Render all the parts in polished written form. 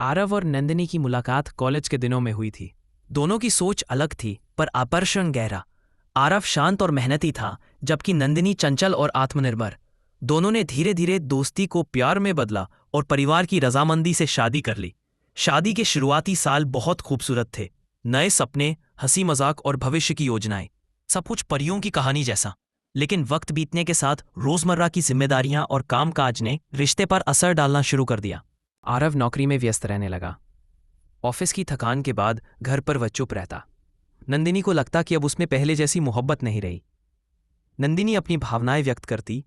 आरव और नंदिनी की मुलाकात कॉलेज के दिनों में हुई थी। दोनों की सोच अलग थी पर आकर्षण गहरा। आरव शांत और मेहनती था, जबकि नंदिनी चंचल और आत्मनिर्भर। दोनों ने धीरे धीरे दोस्ती को प्यार में बदला और परिवार की रजामंदी से शादी कर ली। शादी के शुरुआती साल बहुत खूबसूरत थे। नए सपने, हंसी मजाक और भविष्य की योजनाएं, सब कुछ परियों की कहानी जैसा। लेकिन वक्त बीतने के साथ रोजमर्रा की जिम्मेदारियां और कामकाज ने रिश्ते पर असर डालना शुरू कर दिया। आरव नौकरी में व्यस्त रहने लगा। ऑफिस की थकान के बाद घर पर वह चुप रहता। नंदिनी को लगता कि अब उसमें पहले जैसी मोहब्बत नहीं रही। नंदिनी अपनी भावनाएं व्यक्त करती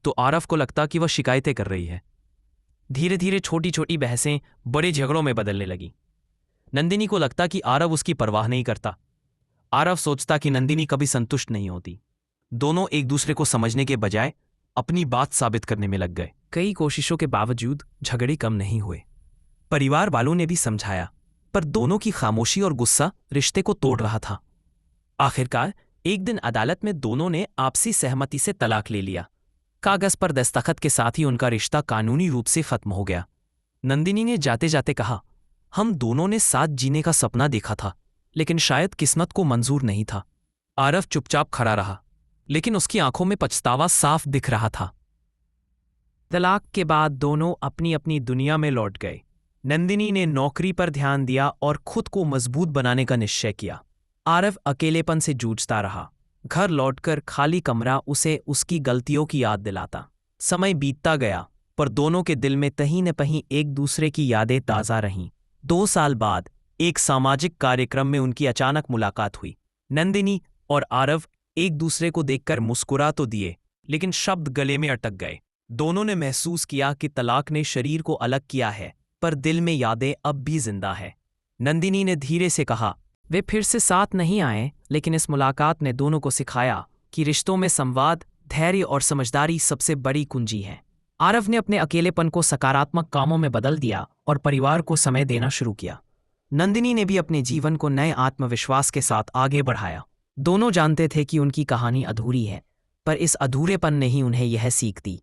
तो आरव को लगता कि वह शिकायतें कर रही है। धीरे धीरे छोटी छोटी बहसें बड़े झगड़ों में बदलने लगी। नंदिनी को लगता कि आरव उसकी परवाह नहीं करता। आरव सोचता कि नंदिनी कभी संतुष्ट नहीं होती। दोनों एक दूसरे को समझने के बजाय अपनी बात साबित करने में लग गए। कई कोशिशों के बावजूद झगड़े कम नहीं हुए। परिवार वालों ने भी समझाया, पर दोनों की खामोशी और गुस्सा रिश्ते को तोड़ रहा था। आखिरकार एक दिन अदालत में दोनों ने आपसी सहमति से तलाक ले लिया। कागज पर दस्तखत के साथ ही उनका रिश्ता कानूनी रूप से खत्म हो गया। नंदिनी ने जाते जाते कहा, हम दोनों ने साथ जीने का सपना देखा था, लेकिन शायद किस्मत को मंजूर नहीं था। आरव चुपचाप खड़ा रहा, लेकिन उसकी आंखों में पछतावा साफ दिख रहा था। तलाक के बाद दोनों अपनी अपनी दुनिया में लौट गए। नंदिनी ने नौकरी पर ध्यान दिया और खुद को मजबूत बनाने का निश्चय किया। आरव अकेलेपन से जूझता रहा। घर लौटकर खाली कमरा उसे उसकी गलतियों की याद दिलाता। समय बीतता गया, पर दोनों के दिल में कहीं न कहीं एक दूसरे की यादें ताज़ा रहीं। 2 साल बाद एक सामाजिक कार्यक्रम में उनकी अचानक मुलाकात हुई। नंदिनी और आरव एक दूसरे को देखकर मुस्कुरा तो दिए, लेकिन शब्द गले में अटक गए। दोनों ने महसूस किया कि तलाक ने शरीर को अलग किया है, पर दिल में यादें अब भी जिंदा है। नंदिनी ने धीरे से कहा, वे फिर से साथ नहीं आए, लेकिन इस मुलाकात ने दोनों को सिखाया कि रिश्तों में संवाद, धैर्य और समझदारी सबसे बड़ी कुंजी है। आरव ने अपने अकेलेपन को सकारात्मक कामों में बदल दिया और परिवार को समय देना शुरू किया। नंदिनी ने भी अपने जीवन को नए आत्मविश्वास के साथ आगे बढ़ाया। दोनों जानते थे कि उनकी कहानी अधूरी है, पर इस अधूरेपन ने ही उन्हें यह सीख दी